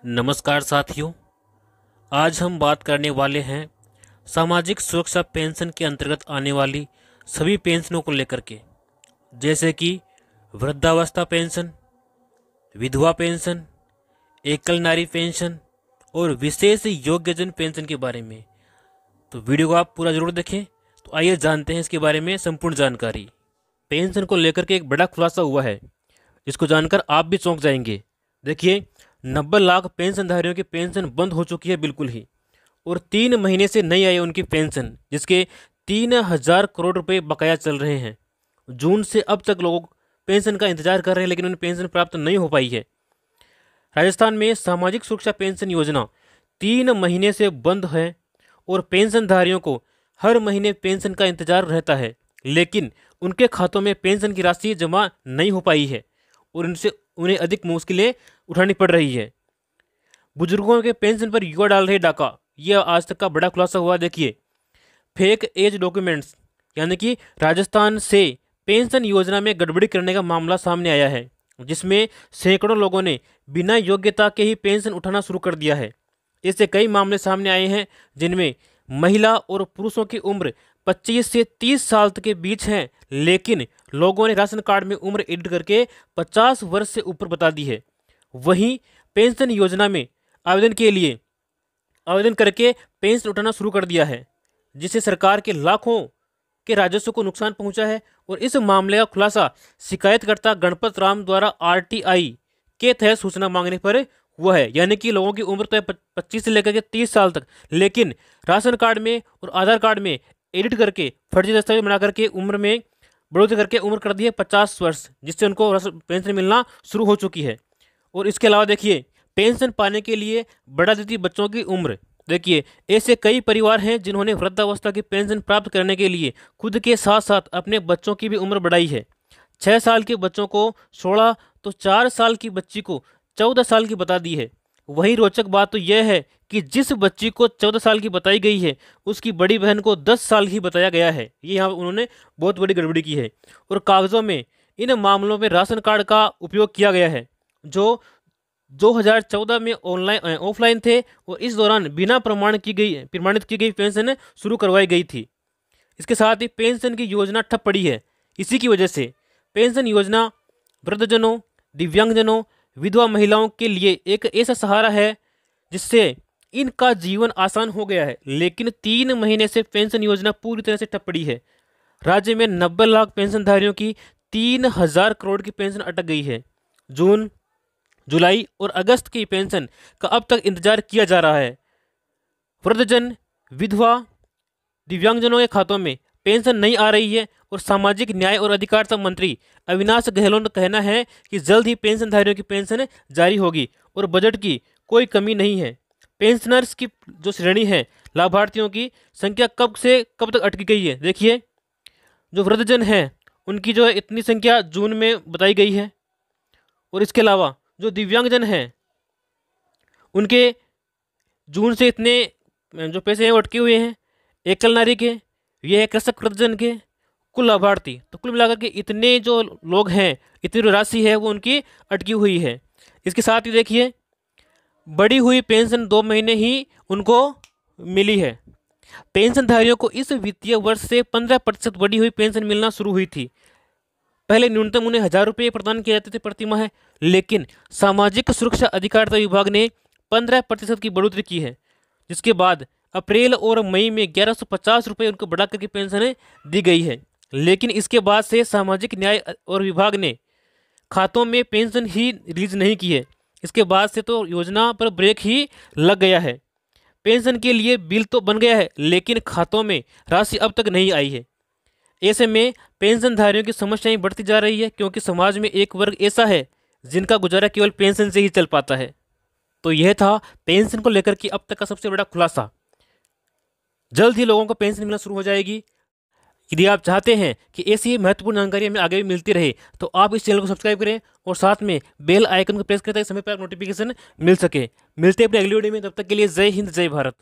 नमस्कार साथियों। आज हम बात करने वाले हैं सामाजिक सुरक्षा पेंशन के अंतर्गत आने वाली सभी पेंशनों को लेकर के, जैसे कि वृद्धावस्था पेंशन, विधवा पेंशन, एकल नारी पेंशन और विशेष योग्यजन पेंशन के बारे में। तो वीडियो को आप पूरा जरूर देखें। तो आइए जानते हैं इसके बारे में संपूर्ण जानकारी। पेंशन को लेकर के एक बड़ा खुलासा हुआ है, जिसको जानकर आप भी चौंक जाएंगे। देखिए, 90 लाख पेंशनधारियों की पेंशन बंद हो चुकी है बिल्कुल ही, और 3 महीने से नहीं आई उनकी पेंशन, जिसके 3000 करोड़ रुपए बकाया चल रहे हैं। जून से अब तक लोग पेंशन का इंतजार कर रहे हैं, लेकिन उन्हें पेंशन प्राप्त नहीं हो पाई है। राजस्थान में सामाजिक सुरक्षा पेंशन योजना 3 महीने से बंद है और पेंशनधारियों को हर महीने पेंशन का इंतजार रहता है, लेकिन उनके खातों में पेंशन की राशि जमा नहीं हो पाई है और उनसे उन्हें अधिक मुश्किलें उठानी पड़ रही है। बुजुर्गों के पेंशन पर युवा डाल रहे डाका, यह आज तक का बड़ा खुलासा हुआ। देखिए, फेक एज डॉक्यूमेंट्स यानी कि राजस्थान से पेंशन योजना में गड़बड़ी करने का मामला सामने आया है, जिसमें सैकड़ों लोगों ने बिना योग्यता के ही पेंशन उठाना शुरू कर दिया है। इससे कई मामले सामने आए हैं, जिनमें महिला और पुरुषों की उम्र 25 से 30 साल तक के बीच है, लेकिन लोगों ने राशन कार्ड में उम्र एडिट करके 50 वर्ष से ऊपर बता दी है। वहीं पेंशन योजना में आवेदन करके पेंशन उठाना शुरू कर दिया है, जिससे सरकार के लाखों के राजस्व को नुकसान पहुंचा है। और इस मामले का खुलासा शिकायतकर्ता गणपत राम द्वारा आरटीआई के तहत सूचना मांगने पर हुआ है। यानी कि लोगों की उम्र तो है 25 से लेकर के 30 साल तक, लेकिन राशन कार्ड में और आधार कार्ड में एडिट करके फर्जी दस्तावेज बना करके उम्र में बढ़ोतरी करके उम्र कर दी है 50 वर्ष, जिससे उनको पेंशन मिलना शुरू हो चुकी है। और इसके अलावा देखिए, पेंशन पाने के लिए बढ़ा दी थी बच्चों की उम्र। देखिए, ऐसे कई परिवार हैं जिन्होंने वृद्धावस्था की पेंशन प्राप्त करने के लिए खुद के साथ साथ अपने बच्चों की भी उम्र बढ़ाई है। 6 साल के बच्चों को 16 तो 4 साल की बच्ची को 14 साल की बता दी है। वहीं रोचक बात तो यह है कि जिस बच्ची को 14 साल की बताई गई है, उसकी बड़ी बहन को 10 साल ही बताया गया है। ये यहाँ उन्होंने बहुत बड़ी गड़बड़ी की है। और कागजों में इन मामलों में राशन कार्ड का उपयोग किया गया है, जो 2014 में ऑफलाइन थे, और इस दौरान बिना प्रमाणित की गई पेंशन शुरू करवाई गई थी। इसके साथ ही पेंशन की योजना ठप पड़ी है। इसी की वजह से पेंशन योजना वृद्धजनों, दिव्यांगजनों, विधवा महिलाओं के लिए एक ऐसा सहारा है जिससे इनका जीवन आसान हो गया है, लेकिन 3 महीने से पेंशन योजना पूरी तरह से ठप पड़ी है। राज्य में 90 लाख पेंशनधारियों की 3000 करोड़ की पेंशन अटक गई है। जून, जुलाई और अगस्त की पेंशन का अब तक इंतजार किया जा रहा है। वृद्धजन, विधवा, दिव्यांगजनों के खातों में पेंशन नहीं आ रही है, और सामाजिक न्याय और अधिकारिता मंत्री अविनाश गहलोत का कहना है कि जल्द ही पेंशनधारियों की पेंशन जारी होगी और बजट की कोई कमी नहीं है। पेंशनर्स की जो श्रेणी है, लाभार्थियों की संख्या कब से कब तक अटकी गई है। देखिए, जो वृद्धजन हैं उनकी जो है इतनी संख्या जून में बताई गई है, और इसके अलावा जो दिव्यांगजन हैं उनके जून से इतने जो पैसे हैं वो अटके हुए हैं। एकल नारी के, ये है कृषक वृद्धजन के, कुल लाभार्थी, तो कुल मिलाकर के इतने जो लोग हैं, इतनी जो राशि है वो उनकी अटकी हुई है। इसके साथ ही देखिए, बढ़ी हुई पेंशन 2 महीने ही उनको मिली है। पेंशनधारियों को इस वित्तीय वर्ष से 15% बढ़ी हुई पेंशन मिलना शुरू हुई थी। पहले न्यूनतम उन्हें 1000 रुपये प्रदान किए जाते थे प्रति माह, लेकिन सामाजिक सुरक्षा अधिकारिता विभाग ने 15% की बढ़ोतरी की है, जिसके बाद अप्रैल और मई में 1150 रुपये उनको बढ़ा करके पेंशन दी गई है। लेकिन इसके बाद से सामाजिक न्याय और विभाग ने खातों में पेंशन ही रिलीज नहीं की है। इसके बाद से तो योजना पर ब्रेक ही लग गया है। पेंशन के लिए बिल तो बन गया है, लेकिन खातों में राशि अब तक नहीं आई है। ऐसे में पेंशनधारियों की समस्याएं बढ़ती जा रही है, क्योंकि समाज में एक वर्ग ऐसा है जिनका गुजारा केवल पेंशन से ही चल पाता है। तो यह था पेंशन को लेकर के अब तक का सबसे बड़ा खुलासा। जल्द ही लोगों को पेंशन मिलना शुरू हो जाएगी। यदि आप चाहते हैं कि ऐसी महत्वपूर्ण जानकारी हमें आगे भी मिलती रहे, तो आप इस चैनल को सब्सक्राइब करें और साथ में बेल आइकन को प्रेस करें ताकि समय पर नोटिफिकेशन मिल सके। मिलते हैं अपने अगली वीडियो में, तब तक के लिए जय हिंद, जय भारत।